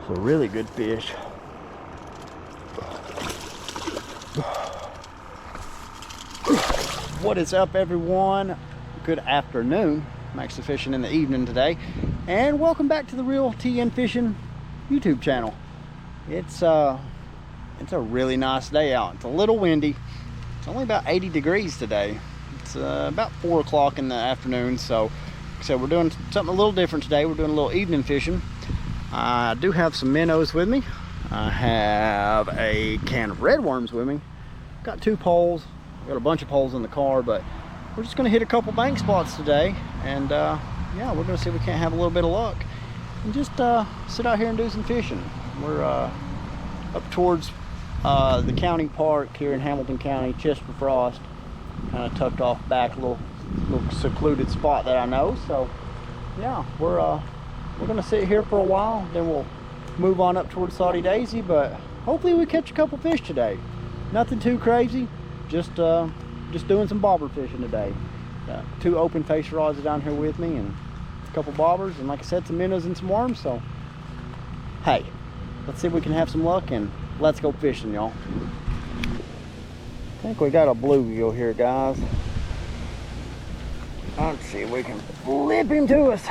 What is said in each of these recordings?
It's a really good fish. What is up, everyone? Good afternoon. I'm actually fishing in the evening today, and welcome back to the Real TN Fishing YouTube channel. It's a really nice day out. It's a little windy. It's only about 80 degrees today. It's about 4 o'clock in the afternoon, so we're doing something a little different today. We're doing a little evening fishing. I do have some minnows with me. I have a can of red worms with me. Got 2 poles. Got a bunch of poles in the car, but we're just going to hit a couple bank spots today, and yeah, we're going to see if we can't have a little bit of luck and just sit out here and do some fishing. We're up towards the county park here in Hamilton County, Chester Frost, kind of tucked off back, a little secluded spot that I know. So yeah, we're going to sit here for a while, then we'll move on up towards Soddy Daisy, but hopefully we catch a couple fish today. Nothing too crazy. Just doing some bobber fishing today. 2 open face rods down here with me, and a couple bobbers, and like I said, some minnows and some worms. So hey, let's see if we can have some luck, and let's go fishing, y'all. I think we got a bluegill here, guys. Let's see if we can flip him to us.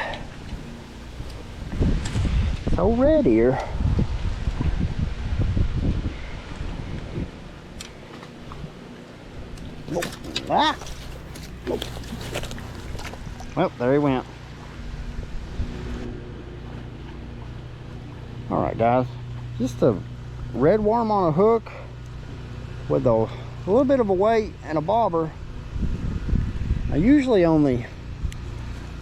So red here. Ah! Well, there he went. All right, guys, just a red worm on a hook with a little bit of a weight and a bobber. I usually only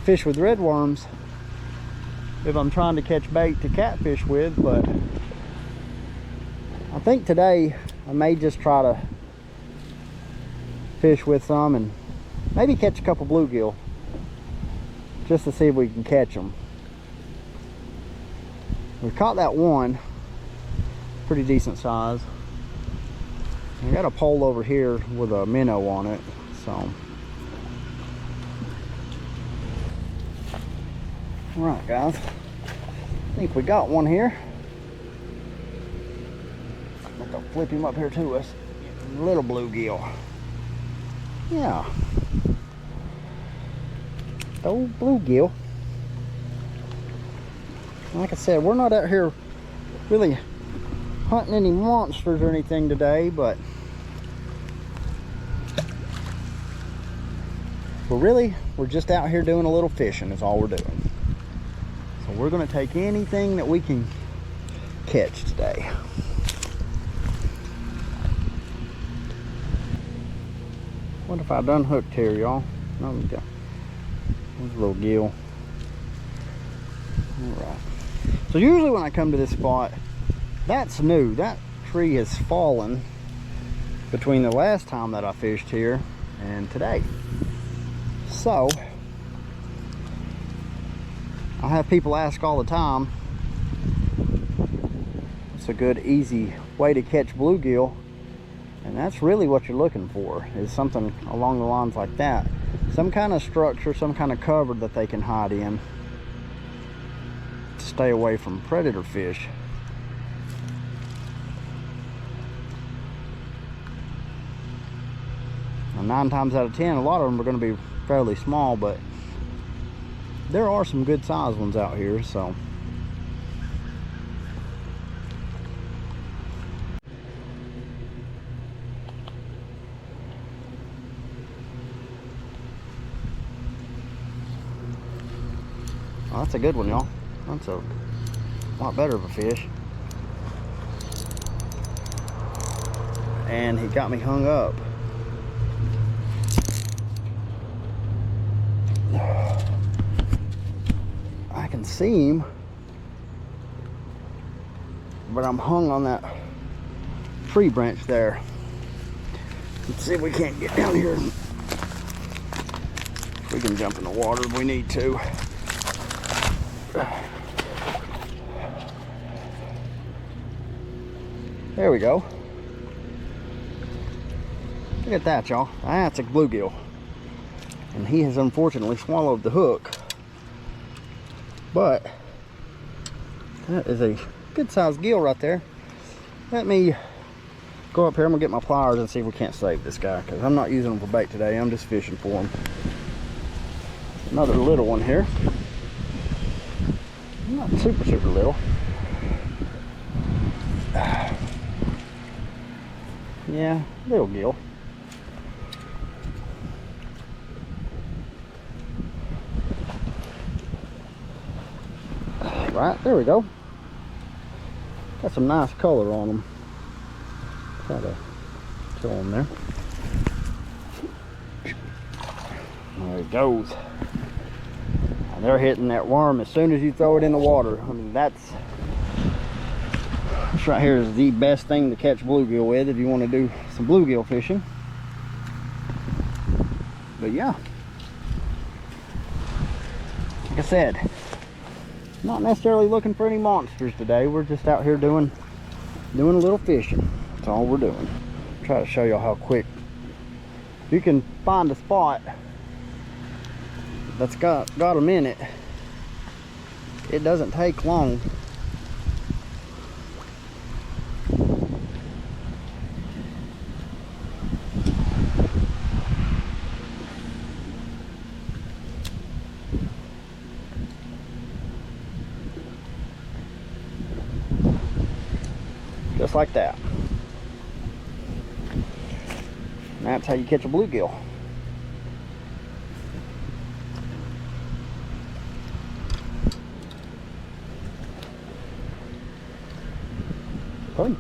fish with red worms if I'm trying to catch bait to catfish with, but I think today I may just try to fish with some and maybe catch a couple bluegill just to see if we can catch them. We caught that one, pretty decent size. I got a pole over here with a minnow on it, so all right, guys, I think we got one here. I'm gonna flip him up here to us. Little bluegill. Yeah, old bluegill. Like I said, we're not out here really hunting any monsters or anything today, but we're just out here doing a little fishing is all we're doing. So we're going to take anything that we can catch today. What if I done hooked here, y'all? No, we got there's a little gill. Alright. So usually when I come to this spot, that's new. That tree has fallen between the last time that I fished here and today. So I have people ask all the time, it's a good easy way to catch bluegill. And that's really what you're looking for, is something along the lines like that. Some kind of structure, some kind of cover that they can hide in to stay away from predator fish. Now, 9 times out of 10, a lot of them are going to be fairly small, but there are some good sized ones out here, so. Oh, that's a good one, y'all. That's a lot better of a fish. And he got me hung up. I can see him, but I'm hung on that tree branch there. Let's see if we can't get down here. We can jump in the water if we need to. There we go. Look at that, y'all. That's a bluegill. And he has unfortunately swallowed the hook. But that is a good sized gill right there. Let me go up here. I'm gonna get my pliers and see if we can't save this guy, because I'm not using him for bait today. I'm just fishing for him. Another little one here. Not super little. Yeah, little gill. Right, there we go. Got some nice color on them. Try to show them there. There it goes. And they're hitting that worm as soon as you throw it in the water. I mean, this right here is the best thing to catch bluegill with if you want to do some bluegill fishing. But yeah, like I said, not necessarily looking for any monsters today. We're just out here doing a little fishing. That's all we're doing. Try to show y'all how quick you can find a spot that's got them in it. It doesn't take long. Just like that. And that's how you catch a bluegill. Oh,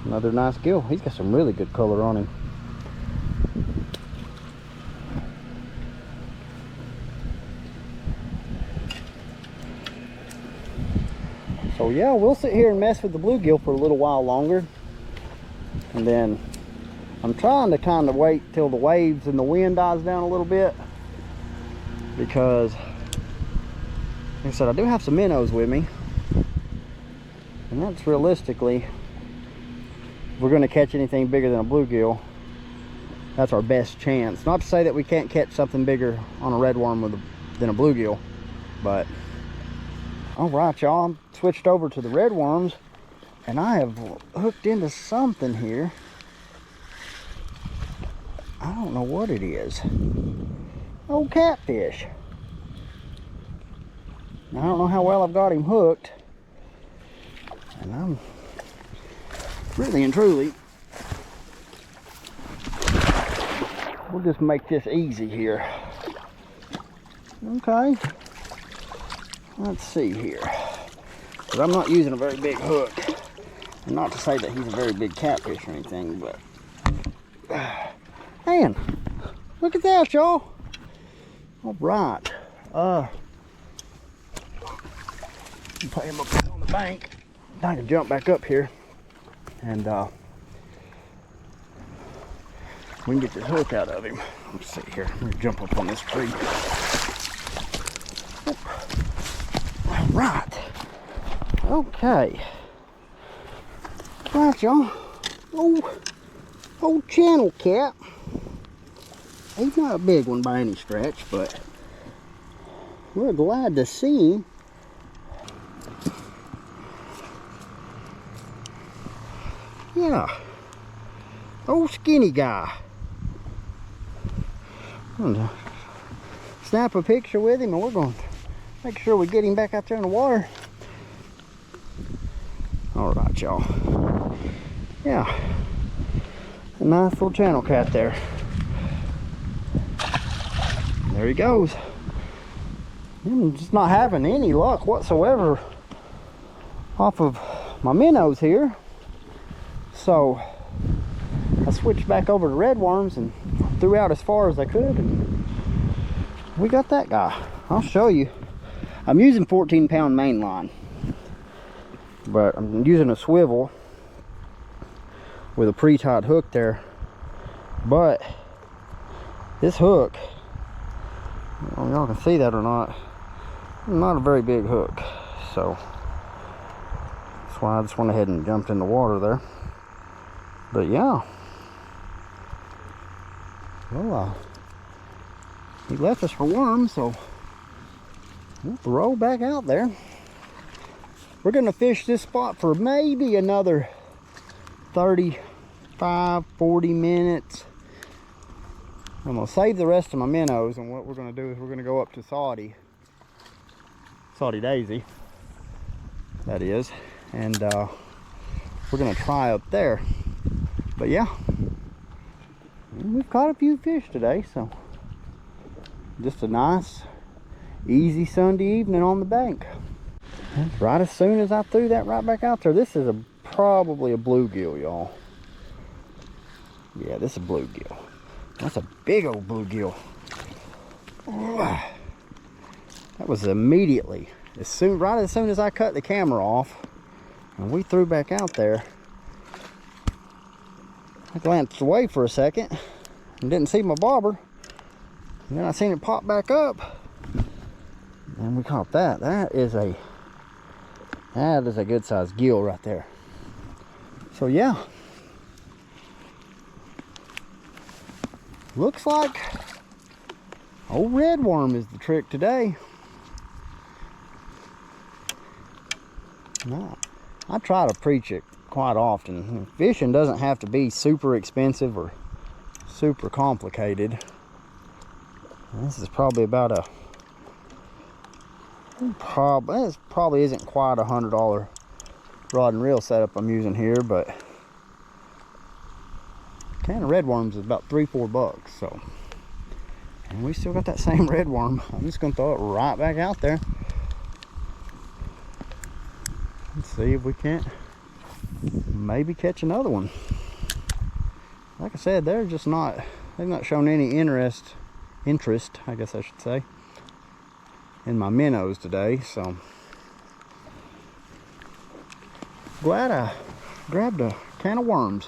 another nice gill. He's got some really good color on him. So yeah, we'll sit here and mess with the bluegill for a little while longer, and then I'm trying to kind of wait till the waves and the wind dies down a little bit, because like I said, I do have some minnows with me, and that's realistically, if we're going to catch anything bigger than a bluegill, that's our best chance. Not to say that we can't catch something bigger on a redworm than a bluegill, but all right, y'all, I'm switched over to the redworms, and I have hooked into something here. I don't know what it is. Old catfish. Now, I don't know how well I've got him hooked, and I'm really and truly, we'll just make this easy here. Okay. Let's see here. But I'm not using a very big hook. And not to say that he's a very big catfish or anything, but man, look at that, y'all. All right. Put him up on the bank. I can jump back up here, and we can get this hook out of him. Let's see here. I'm gonna jump up on this tree. Right. Okay. Right, y'all. Old channel cat. He's not a big one by any stretch, but we're glad to see him. Yeah. Old skinny guy. I'm gonna snap a picture with him, and we're going to make sure we get him back out there in the water. All right, y'all. Yeah, a nice little channel cat there. There he goes. I'm just not having any luck whatsoever off of my minnows here. So I switched back over to redworms and threw out as far as I could, and we got that guy. I'll show you. I'm using 14-pound main line, but I'm using a swivel with a pre-tied hook there. But this hook, y'all can see that or not a very big hook, so that's why I just went ahead and jumped in the water there. But yeah, well, he left us for worms, so we'll throw back out there. we're gonna fish this spot for maybe another 35, 40 minutes. I'm gonna save the rest of my minnows, and what we're gonna do is we're gonna go up to Saudi Daisy, that is, and we're gonna try up there. But yeah, we've caught a few fish today, so just a nice, easy Sunday evening on the bank. And right as soon as I threw that right back out there, this is probably a bluegill, y'all. Yeah, this is a bluegill. That's a big old bluegill. That was immediately, right as soon as I cut the camera off and we threw back out there, I glanced away for a second and didn't see my bobber. And then I seen it pop back up. And we caught that. That is a good sized gill right there. So yeah. Looks like old red worm is the trick today. Now, I try to preach it quite often. Fishing doesn't have to be super expensive or super complicated. This is probably about this probably isn't quite $100 rod and reel setup I'm using here, but a can of red worms is about $3-4 bucks. So, and we still got that same red worm. I'm just gonna throw it right back out there. Let's see if we can't maybe catch another one. Like I said, they've not shown any interest, I guess I should say, in my minnows today. So glad I grabbed a can of worms.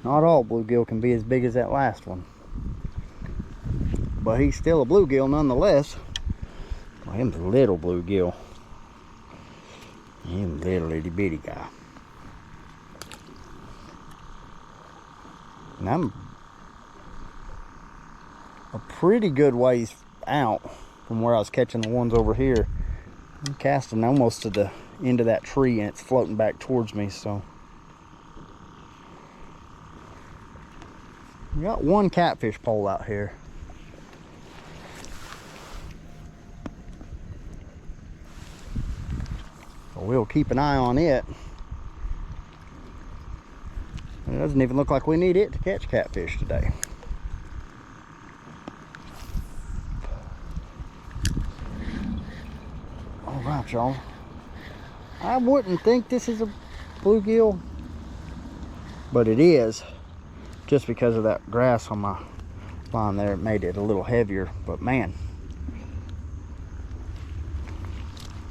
Not all bluegill can be as big as that last one, but he's still a bluegill nonetheless. Well, him's a little bluegill. Him little itty bitty guy. And I'm a pretty good ways out from where I was catching the ones over here. I'm casting almost to the end of that tree and it's floating back towards me, so. We got one catfish pole out here. So we'll keep an eye on it. It doesn't even look like we need it to catch catfish today. All right, y'all. I wouldn't think this is a bluegill, but it is. Just because of that grass on my line there, it made it a little heavier. But man,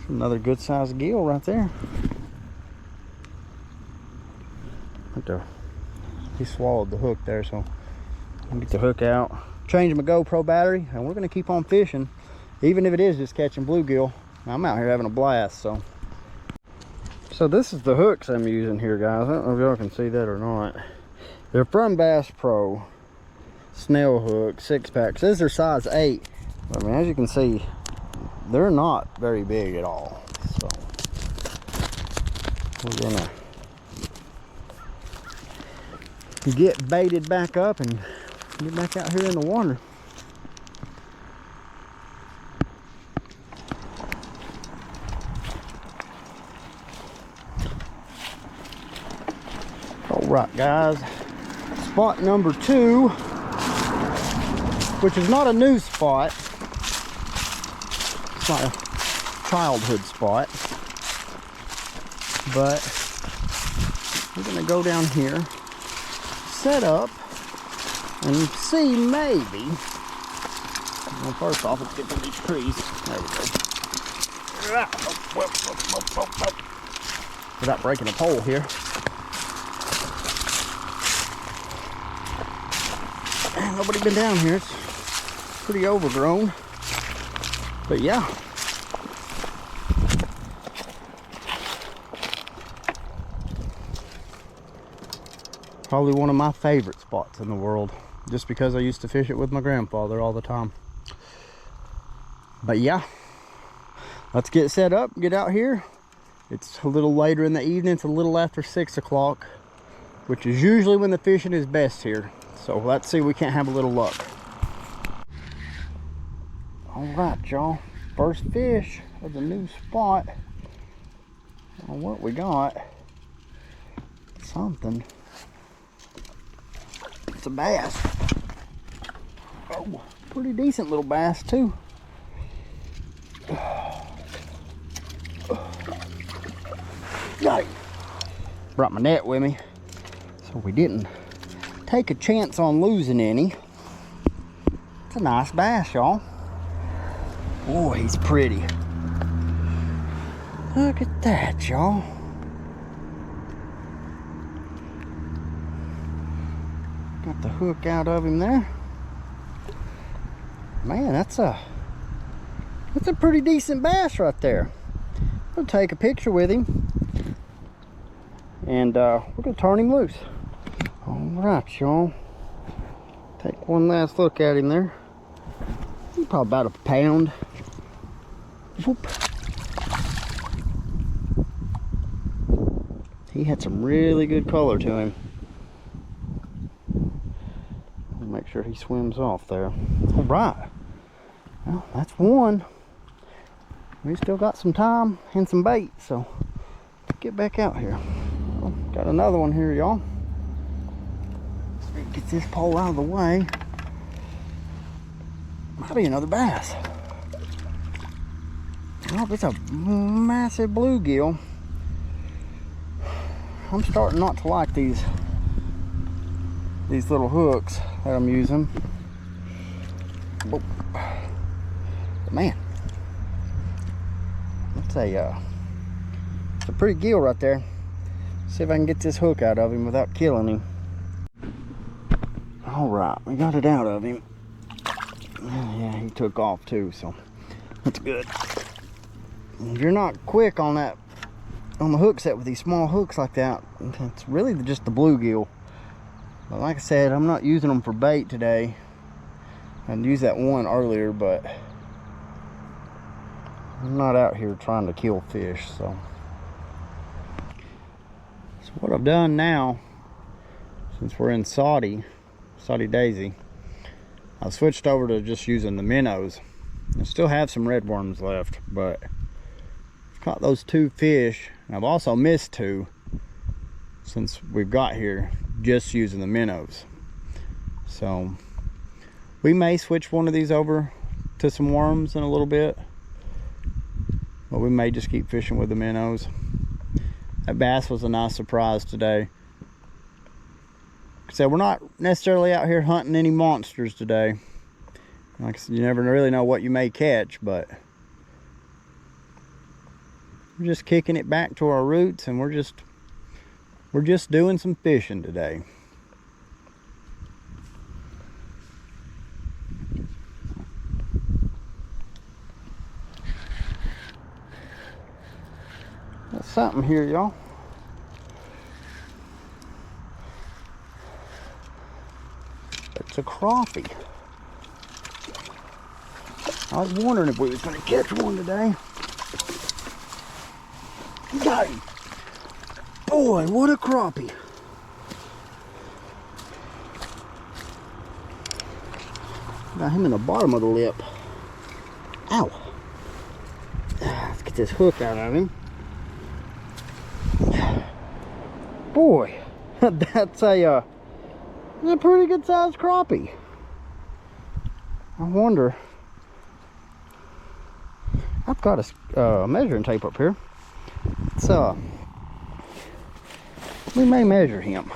another good sized gill right there. He swallowed the hook there, so I'll get the hook out, change my GoPro battery, and we're gonna keep on fishing, even if it is just catching bluegill. I'm out here having a blast. So this is the hooks I'm using here, guys. I don't know if y'all can see that or not. They're from Bass Pro, snail hook, 6-pack. Says they're size 8. I mean, as you can see, they're not very big at all. So we're gonna get baited back up and get back out here in the water. All right, guys. Spot number 2, which is not a new spot. It's not a childhood spot, but we're gonna go down here, set up, and see maybe. Well, first off, let's get through these trees. There we go. Without breaking a pole here. Nobody been down here. It's pretty overgrown, but yeah. Probably one of my favorite spots in the world. just because I used to fish it with my grandfather all the time. But yeah, let's get set up, get out here. It's a little later in the evening. It's a little after 6 o'clock, which is usually when the fishing is best here. So let's see if we can't have a little luck. All right, y'all. First fish of the new spot. I don't know what we got. Something. It's a bass. Oh, pretty decent little bass too. Got it. Brought my net with me, so we didn't take a chance on losing any. It's a nice bass, y'all. Oh, he's pretty. Look at that, y'all. Got the hook out of him there. Man, that's a pretty decent bass right there. We'll take a picture with him, and we're gonna turn him loose. All right, y'all. Take one last look at him there. He's probably about a pound. Whoop. He had some really good color to him. Make sure he swims off there. All right. Well, that's one. We still got some time and some bait, so let's get back out here. Well, got another one here, y'all. Get this pole out of the way. Might be another bass. Oh, it's a massive bluegill. I'm starting not to like these little hooks that I'm using. Oh. Man, it's a pretty gill right there. See if I can get this hook out of him without killing him. All right, we got it out of him. Yeah, he took off too, so that's good. If you're not quick on that, on the hook set with these small hooks like that, it's really just the bluegill. But like I said, I'm not using them for bait today. I used that one earlier, but I'm not out here trying to kill fish. So what I've done now, since we're in Soddy Daisy, I've switched over to just using the minnows. I still have some red worms left, but I've caught those two fish, and I've also missed two since we've got here, just using the minnows. So we may switch one of these over to some worms in a little bit, but we may just keep fishing with the minnows. That bass was a nice surprise today. So we're not necessarily out here hunting any monsters today. Like I said, you never really know what you may catch, but we're just kicking it back to our roots, and we're just doing some fishing today. Got something here, y'all. It's a crappie. I was wondering if we was going to catch one today. Got him. Boy, what a crappie. Got him in the bottom of the lip. Ow. Let's get this hook out of him. Boy, that's a pretty good sized crappie. I wonder, I've got a measuring tape up here. So we may measure him.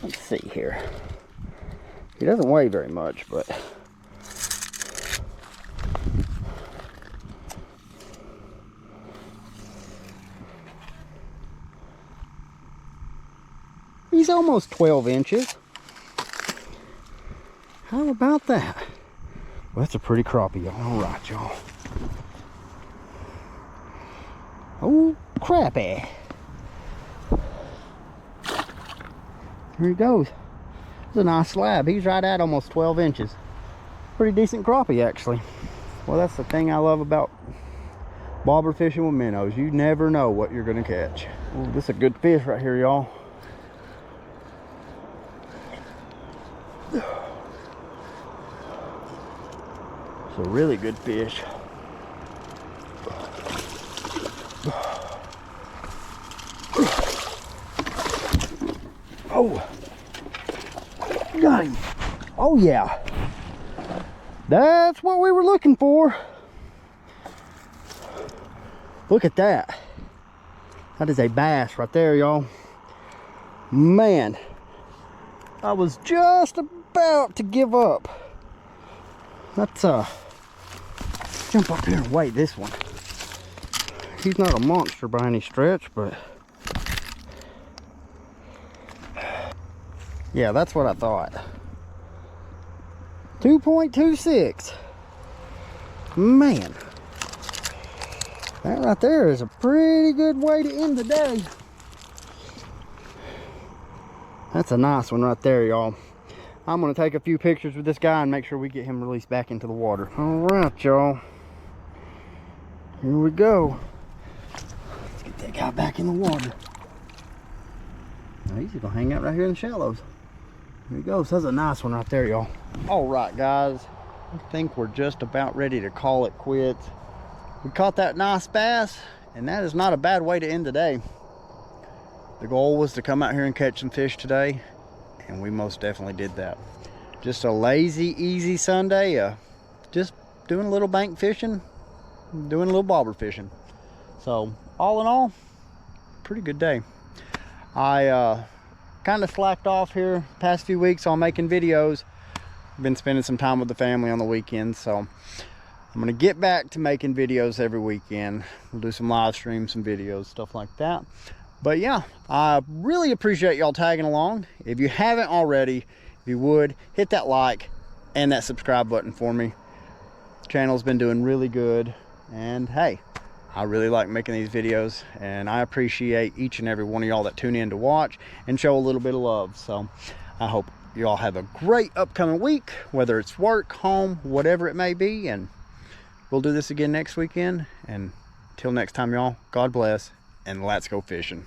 Let's see here. He doesn't weigh very much, but he's almost 12 inches. How about that? Well, that's a pretty crappie, y'all. All right, y'all. Oh, crappie. Here he goes. It's a nice slab. He's right at almost 12 inches. Pretty decent crappie, actually. Well, that's the thing I love about bobber fishing with minnows. You never know what you're gonna catch. Ooh, this is a good fish right here, y'all. It's a really good fish. Oh, got him. Oh yeah, that's what we were looking for. Look at that. That is a bass right there, y'all. Man, I was just about to give up. Let's jump up here and weigh this one. He's not a monster by any stretch, but yeah, that's what I thought. 2.26. Man, that right there is a pretty good way to end the day. That's a nice one right there, y'all. I'm gonna take a few pictures with this guy and make sure we get him released back into the water. All right, y'all. Here we go. Let's get that guy back in the water. Now he's gonna hang out right here in the shallows. Here he goes. That's a nice one right there, y'all. All right, guys. I think we're just about ready to call it quits. We caught that nice bass, and that is not a bad way to end the day. The goal was to come out here and catch some fish today, and we most definitely did that. Just a lazy, easy Sunday. Just doing a little bank fishing, doing a little bobber fishing. So all in all, pretty good day. I kind of slacked off here past few weeks on making videos. Been spending some time with the family on the weekends, so I'm gonna get back to making videos every weekend. We'll do some live streams, some videos, stuff like that. But yeah, I really appreciate y'all tagging along. If you haven't already, if you would, hit that like and that subscribe button for me. Channel's been doing really good, and hey, I really like making these videos, and I appreciate each and every one of y'all that tune in to watch and show a little bit of love. So I hope you all have a great upcoming week, whether it's work, home, whatever it may be, and we'll do this again next weekend. And until next time, y'all, God bless, and let's go fishing.